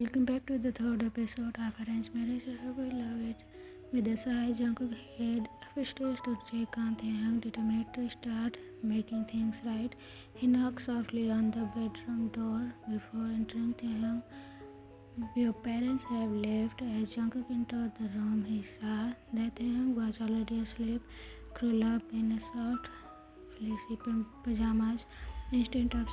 Welcome back to the third episode of Arranged Marriage. I hope you love it. With a sigh, Jungkook head upstairs to check on Taehyung, determined to start making things right. He knocked softly on the bedroom door before entering. Taehyung, your parents have left. As Jungkook entered the room, he saw that Taehyung was already asleep, curled up in a soft, fleecy pajamas instead of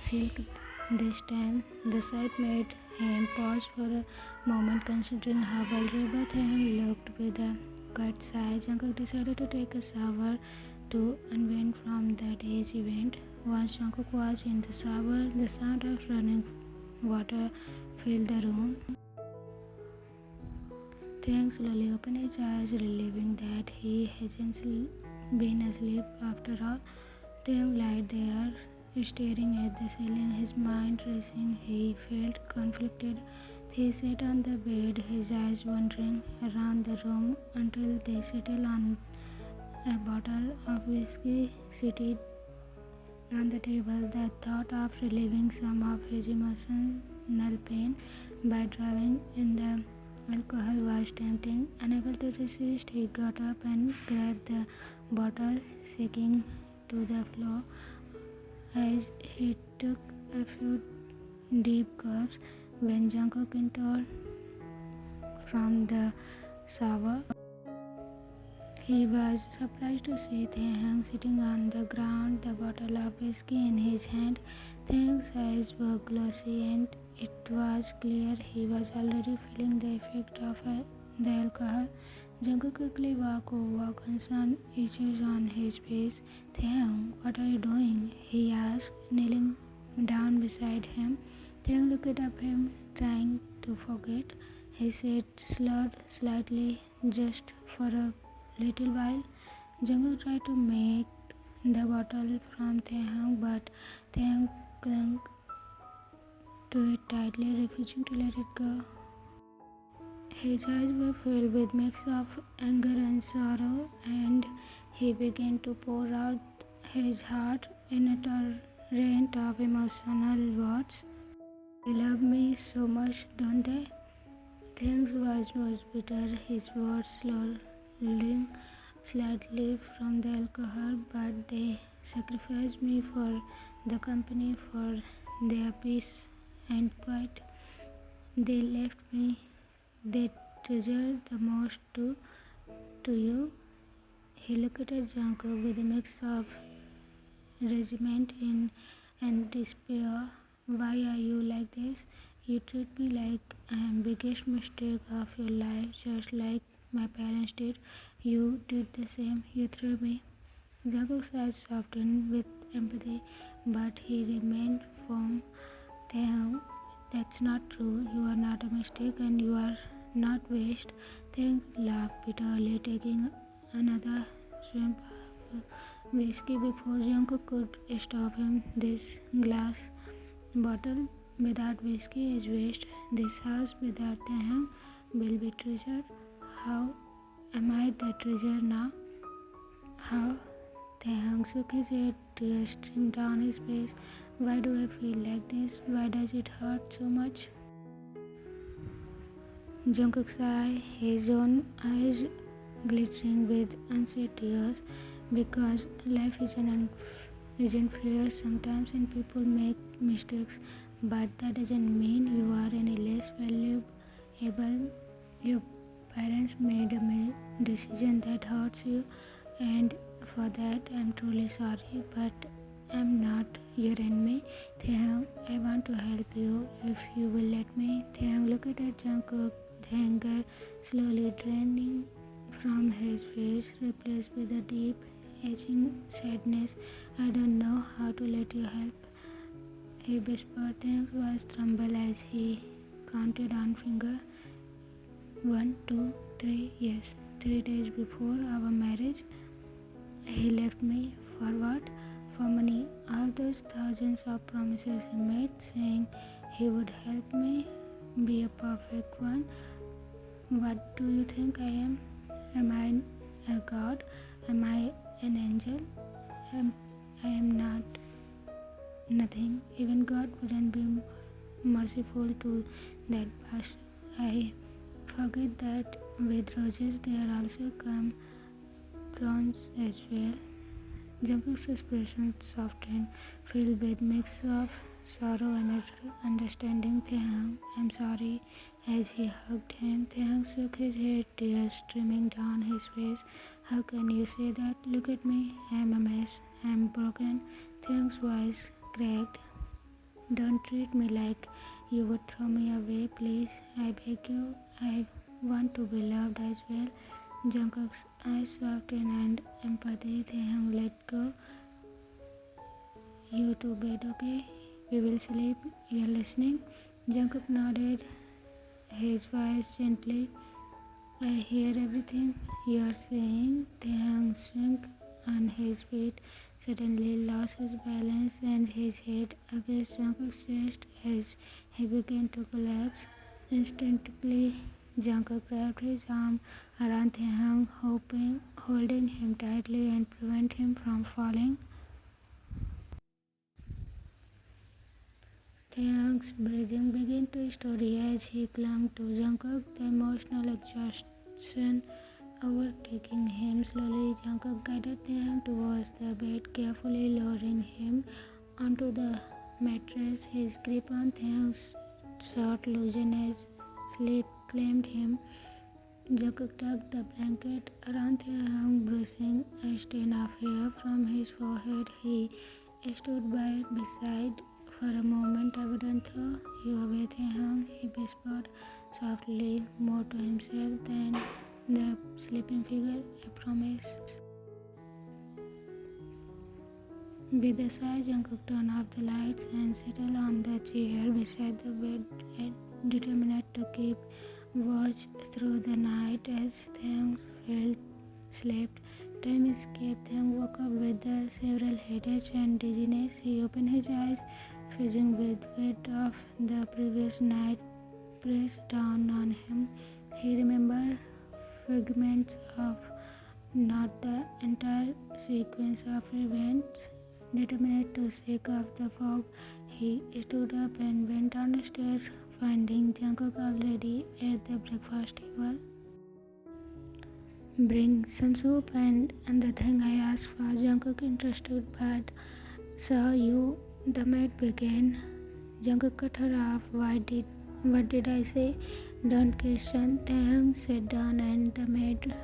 silk this time. The sight made him pause for a moment, considering how vulnerable Taehyung looked. With a quiet sigh, Jungkook decided to take a shower to unwind from that day's event. Once Jungkook was in the shower, the sound of running water filled the room. Taehyung slowly opened his eyes, relieving that he hasn't been asleep after all. Taehyung lay there, staring at the ceiling, his mind racing. He felt conflicted. He sat on the bed, his eyes wandering around the room until they settled on a bottle of whiskey seated on the table. The thought of relieving some of his emotional pain by drowning in the alcohol was tempting. Unable to resist, he got up and grabbed the bottle, sinking to the floor. As he took a few deep gulps, when Jungkook entered from the shower, he was surprised to see Taehyung sitting on the ground, the bottle of whiskey in his hand. Taehyung's eyes were glossy, and it was clear he was already feeling the effect of the alcohol. Jungkook quickly walked over, concern itches on his face. Taehyung, what are you doing? He asked, kneeling down beside him. Taehyung looked at him, trying to forget. He said, slurred slightly, just for a little while. Jungkook tried to make the bottle from Taehyung, but Taehyung clung to it tightly, refusing to let it go. His eyes were filled with a mix of anger and sorrow, and he began to pour out his heart in a torrent of emotional words. They love me so much, don't they? Taehyung's voice was bitter, his words slurring slightly from the alcohol, but they sacrificed me for the company, for their peace and quiet. They left me. They treasure the most to you. He looked at Jungkook with a mix of resentment and despair. Why are you like this? You treat me like I am biggest mistake of your life, just like my parents did. You did the same. You threw me. Jungkook's eyes softened with empathy, but he remained firm. Taehyung, that's not true. You are not a mistake, and you are not waste. Taehyung laughed bitterly, taking another swig of whiskey before Jungkook could stop him. This glass bottle without whiskey is waste. This house without Taehyung will be treasure. How am I the treasure now? How? Taehyung shook his head, tears streamed down his face. Why do I feel like this? Why does it hurt so much? Jungkook sighed, his own eyes glittering with unshed tears, because life isn't fair sometimes and people make mistakes, but that doesn't mean you are any less valuable. Your parents made a decision that hurts you, and for that I'm truly sorry, but I'm not your enemy. Taehyung, I want to help you if you will let me. Taehyung looked at Jungkook, the anger slowly draining from his face, replaced with a deep, etching sadness. I don't know how to let you help, he whispered. Taehyung's voice trembled as he counted on finger. 1, 2, 3, yes. 3 days before our marriage, he left me. For what? For money. All those thousands of promises he made, saying he would help me be a perfect one. What do you think I am? Am I a god? Am I an angel? I am not. Nothing. Even God wouldn't be merciful to that past. I forget that with roses there also come thorns as well. Jungkook's expression softened, filled with mix of sorrow and understanding. Taehyung, I'm sorry. As he hugged him, Taehyung shook his head, tears streaming down his face. How can you say that? Look at me. I'm a mess. I'm broken. Taehyung's voice cracked. Don't treat me like you would throw me away, please. I beg you. I want to be loved as well. Jungkook's eyes softened and empathy. Taehyung let go. You to bed, okay? We will sleep. You're listening? Jungkook nodded, his voice gently. I hear everything you're saying. Taehyung sunk on his feet, suddenly lost his balance and his head against Jungkook's chest as he began to collapse. Instantly, Jungkook wrapped his arm around Taehyung, holding him tightly and prevent him from falling. Taehyung's breathing began to steady as he clung to Jungkook, the emotional exhaustion overtaking him. Slowly, Jungkook guided Taehyung towards the bed, carefully lowering him onto the mattress. His grip on Taehyung's short loosened as sleep claimed him. Jungkook tucked the blanket around Taehyung, brushing a stain of hair from his forehead. He stood beside for a moment. I wouldn't throw you away, Taehyung, he whispered softly, more to himself than the sleeping figure. I promise. With a sigh, Jungkook turned off the lights and settled on the chair beside the bed, determined to keep watch through the night. As Taehyung slept, time escaped. Taehyung woke up with several headaches and dizziness. He opened his eyes, freezing with weight of the previous night pressed down on him. He remembered fragments of not the entire sequence of events. Determined to shake off the fog, he stood up and went downstairs, finding Jungkook already at the breakfast table. Bring some soup and the thing I asked for. Jungkook interested but saw you, the maid began. Jungkook cut her off. What did I say? Don't question. Taehyung sat down and the maid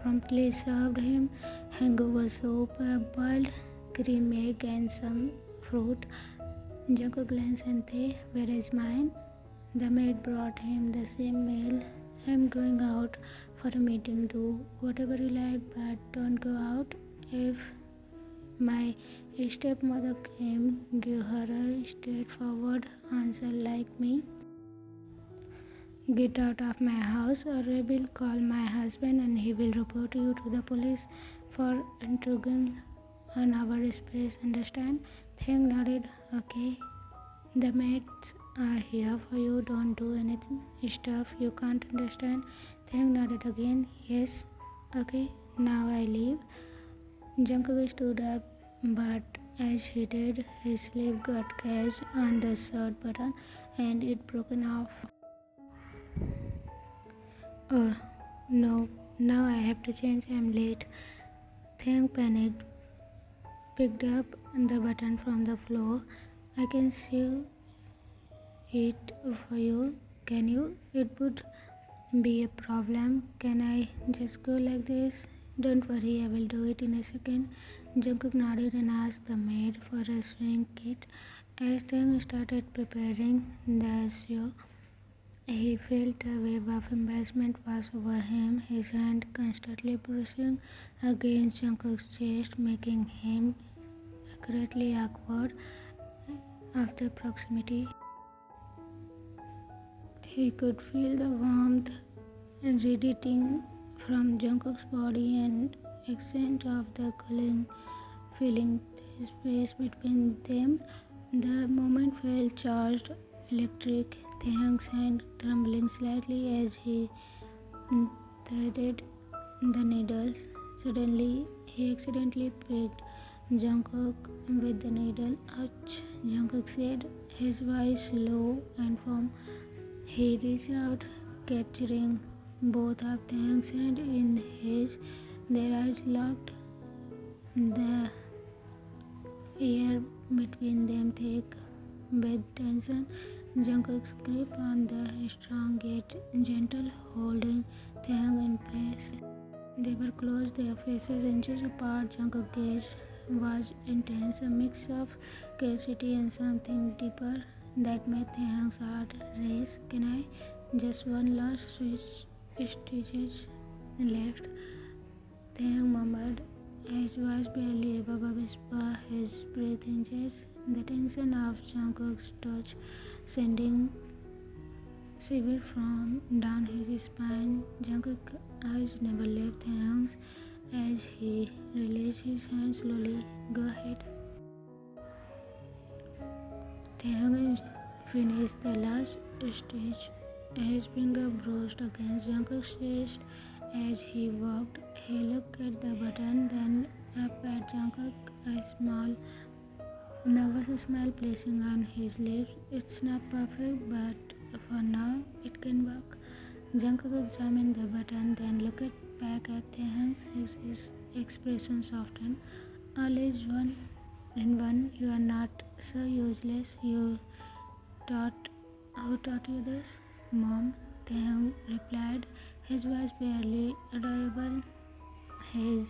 promptly served him hangover soup, a boiled cream egg and some fruit. Jungkook glanced and said, where is mine? The maid brought him the same meal. I'm going out for a meeting. Do whatever you like, but don't go out. If my stepmother came, give her a straightforward answer like me. Get out of my house or I will call my husband and he will report you to the police for intruding on our space. Understand? Taehyung nodded. Okay. The maids are here for you. Don't do anything stuff you can't understand. Taehyung nodded again. Yes. Okay. Now I leave. Jungkook stood up, but as he did, his sleeve got catch on the shirt button and it broken off. Oh no, now I have to change. I'm late. Taehyung panicked, picked up the button from the floor. I can sew it for you. Can you? It would be a problem. Can I just go like this? Don't worry, I will do it in a second. Jungkook nodded and asked the maid for a sewing kit. As Taehyung started preparing the sew, he felt a wave of embarrassment pass over him, his hand constantly brushing against Jungkook's chest, making him accurately awkward of the proximity. He could feel the warmth radiating from Jungkook's body and accent of the cooling feeling the space between them. The moment felt charged, electric. Taehyung's hand trembling slightly as he threaded the needles. Suddenly, he accidentally pricked Jungkook with the needle. Ouch, Jungkook said, his voice low and firm. He reached out, capturing both of Taehyung's hands in his. Their eyes locked. The air between them thick with tension. Jungkook's grip on the strong yet gentle, holding Taehyung in place. They were close, their faces inches apart. Jungkook's gaze was intense, a mix of curiosity and something deeper that made Taehyung's heart race. Can I? Just one last stitches left. Taehyung murmured, his voice barely above a whisper, his breath inches. The tension of Jungkook's touch sending shiver from down his spine. Jungkook's eyes never left Taehyung's as he released his hand slowly. Go ahead. Taehyung finished the last stitch. His finger brushed against Jungkook's chest as he walked. He looked at the button, then up at Jungkook, a small, nervous smile placing on his lips. It's not perfect, but for now, it can work. Jungkook examined the button, then looked back at Taehyung. His expression softened. All is one in one. You are not so useless. You taught who taught you this? Mom, Taehyung replied, his voice barely audible, his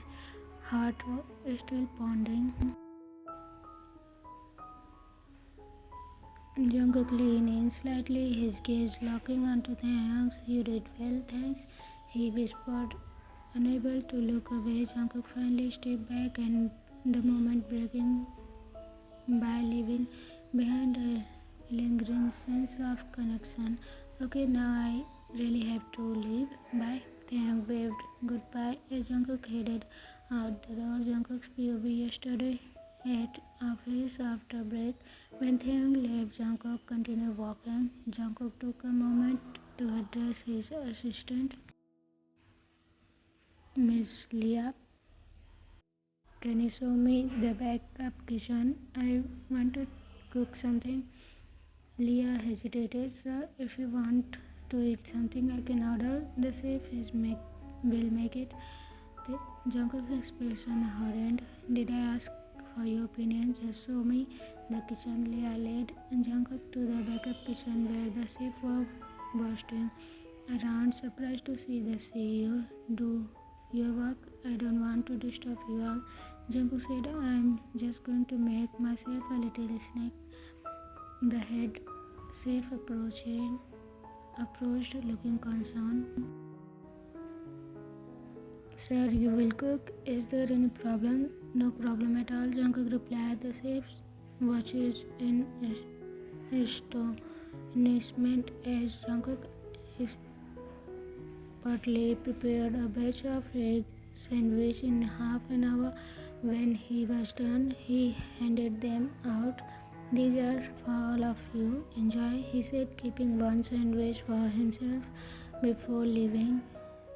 heart still pounding. Jungkook leaned in slightly, his gaze locking onto Taehyung's. You did well, thanks, he whispered. Unable to look away, Jungkook finally stepped back, and the moment breaking by, leaving behind a lingering sense of connection. Okay, now I really have to leave. Bye. Taehyung waved goodbye as Jungkook headed out the door. Jungkook's POV yesterday at office after break. When Taehyung left, Jungkook continued walking. Jungkook took a moment to address his assistant. Miss Leah, can you show me the backup kitchen? I want to cook something. Leah hesitated. Sir, if you want to eat something, I can order. The chef will make it. The Jungkook's expression hardened. Did I ask for your opinion? Just show me the kitchen. Leah led Jungkook to the backup kitchen where the chef was bursting around, surprised to see the CEO do your work. I don't want to disturb you all. Jungkook said, I'm just going to make myself a little snack. The head chef approached looking concerned. Sir, you will cook. Is there any problem? No problem at all, Jungkook replied. The chef watches in astonishment as Jungkook expertly prepared a batch of egg sandwich in half an hour. When he was done, he handed them out. These are for all of you. Enjoy, he said, keeping one sandwich for himself before leaving.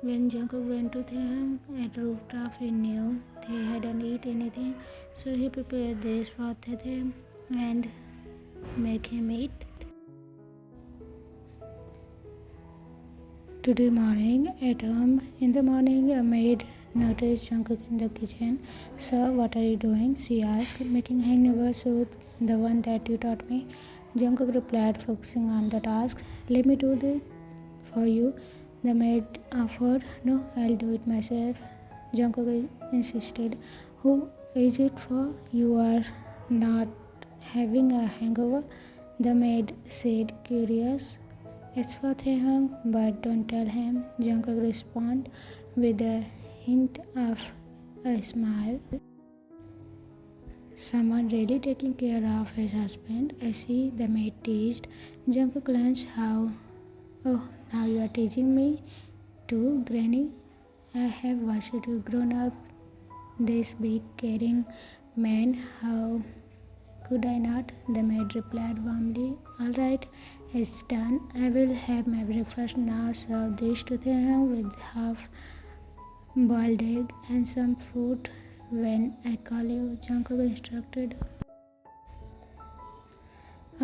When Jungkook went to Taehyung at rooftop, he knew they hadn't eaten anything, so he prepared this for Taehyung and make him eat. Today morning at home, in the morning, a maid noticed Jungkook in the kitchen. Sir, what are you doing? She asked. Making hangover soup, the one that you taught me. Jungkook replied, focusing on the task. Let me do it for you, the maid offered. No, I'll do it myself, Jungkook insisted. Who is it for? You are not having a hangover? The maid said, curious. It's for Taehyung, but don't tell him, Jungkook responded with a hint of a smile. Someone really taking care of his husband. I see, the maid teased. Jungkook glanced. How? Oh, now you are teasing me too, Granny. I have watched you grown up. This big caring man. How could I not? The maid replied warmly. All right, it's done. I will have my breakfast now. Serve this to Taehyung with half boiled egg and some fruit when I call you, Jungkook instructed.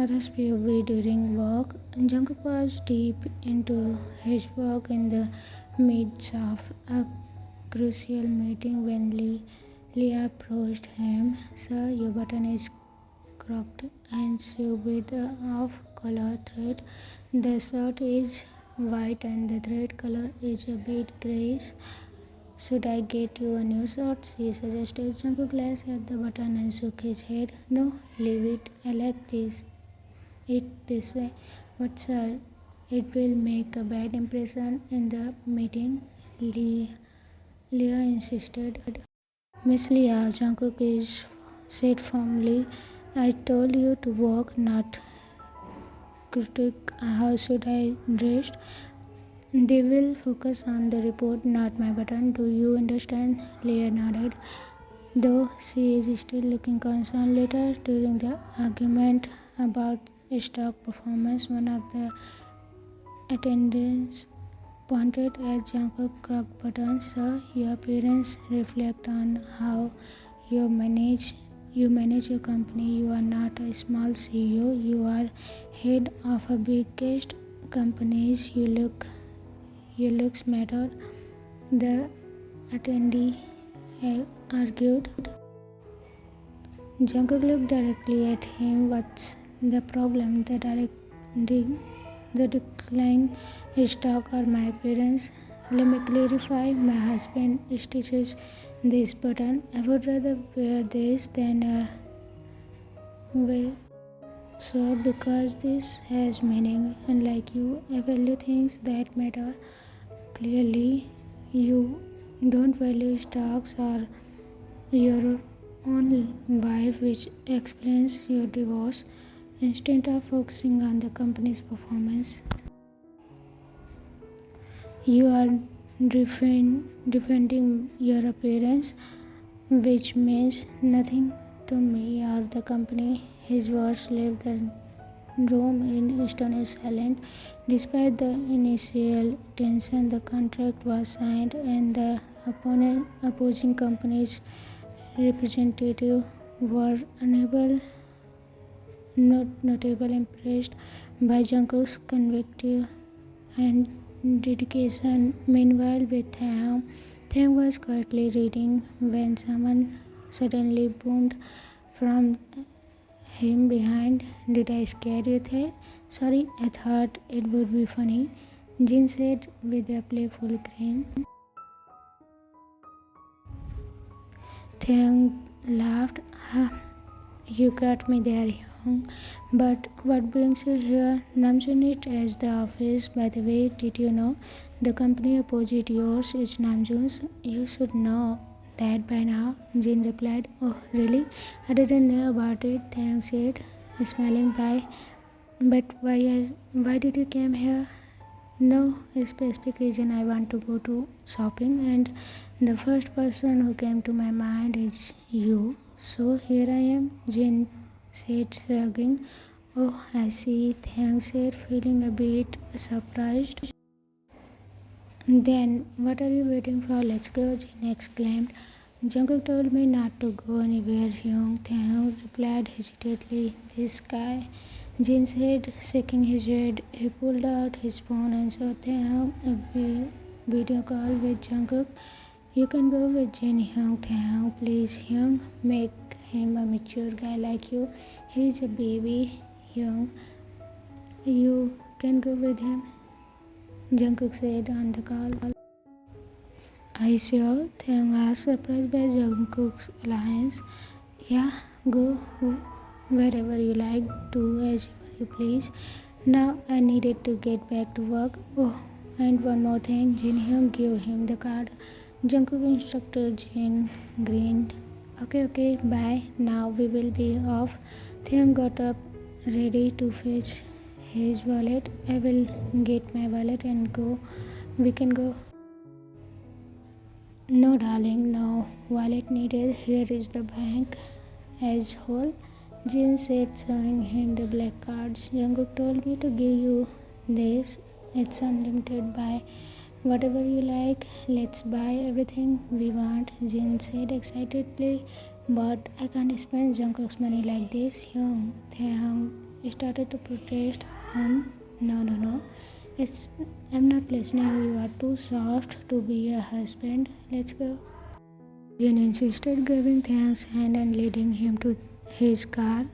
others' POV during work. Jungkook was deep into his work in the midst of a crucial meeting when Lee approached him. Sir, your button is crooked and sewed with a off-color thread. The shirt is white and the thread color is a bit grayish. Should I get you a new shirt? He suggested. Jungkook glanced at the button and shook his head. No, leave it. I like it this way. But sir, it will make a bad impression in the meeting. Leah insisted. Miss Leah, Jungkook said firmly. I told you to work, not critique. How should I dress? They will focus on the report, not my button. Do you understand? Leah nodded, though she is still looking concerned. Later, during the argument about stock performance, one of the attendants pointed at Jungkook's crooked button. Sir, your appearance reflects on how you manage your company. You are not a small CEO. You are head of a biggest companies. Your looks matter. The attendee argued. Jungkook looked directly at him. What's the problem? The decline stock or my appearance? Let me clarify. My husband stitches this button. I would rather wear this than wear so because this has meaning. Unlike you, I value things that matter. Clearly, you don't value stocks or your own wife, which explains your divorce. Instead of focusing on the company's performance, you are defending your appearance, which means nothing to me or the company. His words left the room in astonished silence. Despite the initial tension, the contract was signed, and the opposing company's representatives were notable impressed by Jungkook's conviction and dedication. Meanwhile, with Taehyung was quietly reading when someone suddenly boomed from him behind. Did I scare you there? Sorry, I thought it would be funny, Jin said with a playful grin. Taehyung laughed. Ha, you got me there, Hyung. But what brings you here? Namjoon it as the office. By the way, did you know the company opposite yours is Namjoon's? You should know that by now, Jin replied. Oh, really? I didn't know about it, Taehyung said, smiling by. But why did you come here? No specific reason. I want to go to shopping, and the first person who came to my mind is you. So here I am, Jin said, shrugging. Oh, I see, Taehyung said, feeling a bit surprised. Then, what are you waiting for? Let's go, Jin exclaimed. Jungkook told me not to go anywhere, Hyung, Taehyung replied hesitantly. This guy, Jin said, shaking his head. He pulled out his phone and showed Taehyung a video call with Jungkook. You can go with Jin, Hyung, Taehyung, please, Hyung. Make him a mature guy like you. He's a baby, Hyung. You can go with him, Jungkook said on the call. Are you sure? Taehyung asked, surprised by Jungkook's alliance. Yeah, go wherever you like, do as you please. Now I needed to get back to work. Oh, and one more thing, Jin Hyung gave him the card. Jungkook instructor Jin grinned. Okay, bye. Now we will be off. Taehyung got up, ready to fetch his wallet. I will get my wallet and go. We can go. No, darling, no wallet needed. Here is the bank as whole, Jin said, showing him the black cards. Jungkook told me to give you this. It's unlimited. Buy whatever you like. Let's buy everything we want, Jin said excitedly. But I can't spend Jungkook's money like this, Hyung, Taehyung started to protest. No. It's, I'm not listening. You are too soft to be a husband. Let's go. Jin insisted, grabbing Taehyung's hand and leading him to his car.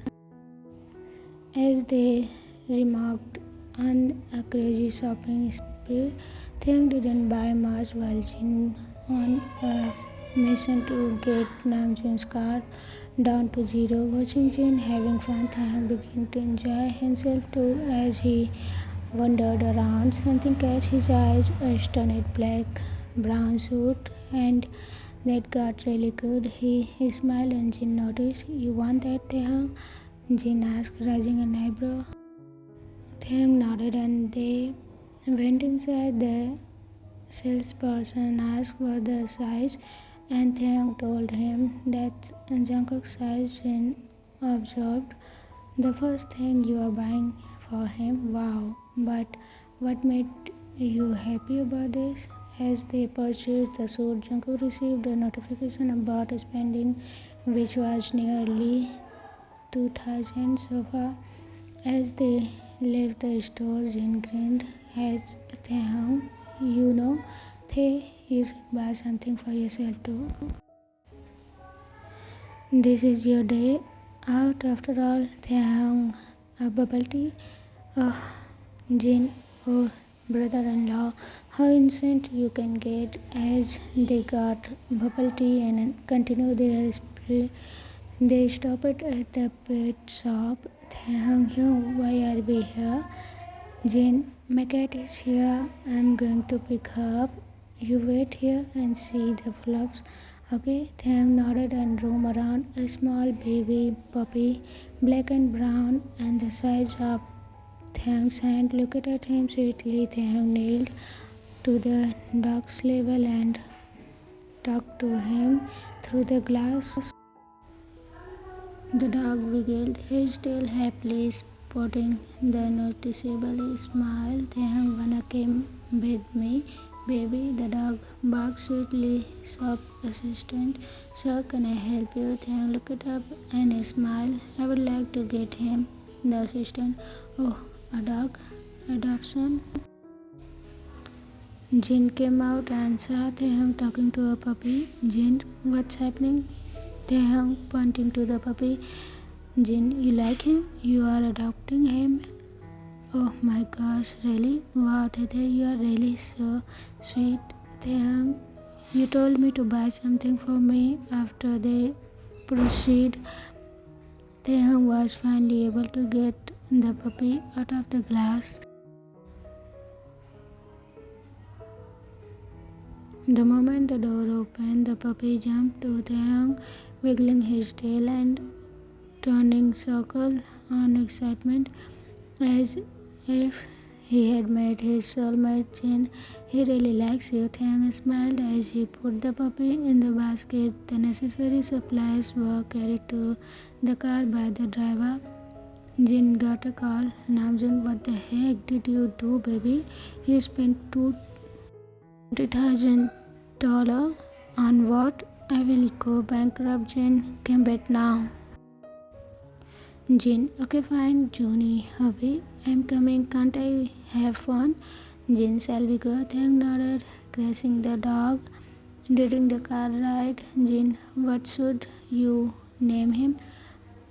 As they remarked on a crazy shopping spree, Taehyung didn't buy much while Jin on a mission to get Namjoon's car down to zero. Watching Jin having fun, Taehyung began to enjoy himself too as he wandered around. Something caught his eyes, a stunning black brown suit, and that got really good. He smiled and Jin noticed. You want that, Taehyung? Jin asked, raising an eyebrow. Taehyung nodded and they went inside. The salesperson asked for the size and Taehyung told him that's Jungkook's size. Jin observed, the first thing you are buying for him? Wow, but what made you happy about this? As they purchased the suit, Jungkook received a notification about spending, which was nearly 2,000 so far. As they left the store, Jin grinned at Taehyung. You know, Tae, you should buy something for yourself too. This is your day out after all. Taehyung, a bubble tea? Oh, Jin, oh, brother-in-law, how innocent you can get. As they got bubble tea and continued their spree, they stopped at the pet shop. Taehyung, why are we here? Jin, my cat is here. I'm going to pick her up. You wait here and see the fluffs. Okay, Taehyung nodded and roamed around. A small baby puppy, black and brown, and the size of Taehyung's hand, looked at him sweetly. Taehyung knelt to the dog's level and talked to him through the glass. The dog wiggled his tail happily, sporting the noticeable smile. Taehyung, wanna come with me, baby? The dog barked sweetly. Shop assistant, sir, can I help you? Taehyung looked up and smiled. I would like to get him. The assistant, oh, a dog? Adoption? Jin came out and saw Taehyung talking to a puppy. Jin, what's happening? Taehyung pointing to the puppy. Jin, you like him? You are adopting him? Oh my gosh, really? Wow, Tete, you are really so sweet. Taehyung, you told me to buy something for me. After they proceed, Taehyung was finally able to get the puppy out of the glass. The moment the door opened, the puppy jumped to Taehyung, wiggling his tail and turning circle on excitement, as if he had met his soulmate. Jin, he really likes you. Taehyung smiled as he put the puppy in the basket. The necessary supplies were carried to the car by the driver. Jin got a call. Namjoon, what the heck did you do, baby? You spent $20,000 on what? I will go bankrupt. Jin, come back now. Jin, okay fine, Johnny, hubby, I'm coming, can't I have fun? Jin, shall we go? Taehyung nodded, caressing the dog, leading the car ride. Jin, what should you name him?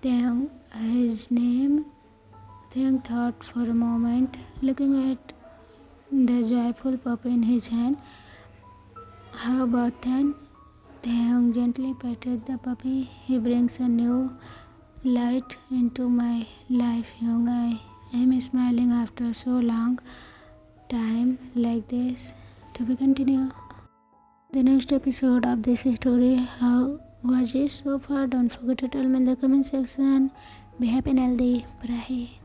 Taehyung, his name? Taehyung thought for a moment, looking at the joyful puppy in his hand. How about then? Taehyung gently petted the puppy. He brings a new light into my life, Hyung. I am smiling after so long time like this. To be continued. The next episode of this story, how was it so far? Don't forget to tell me in the comment section. Be happy and healthy. Bye.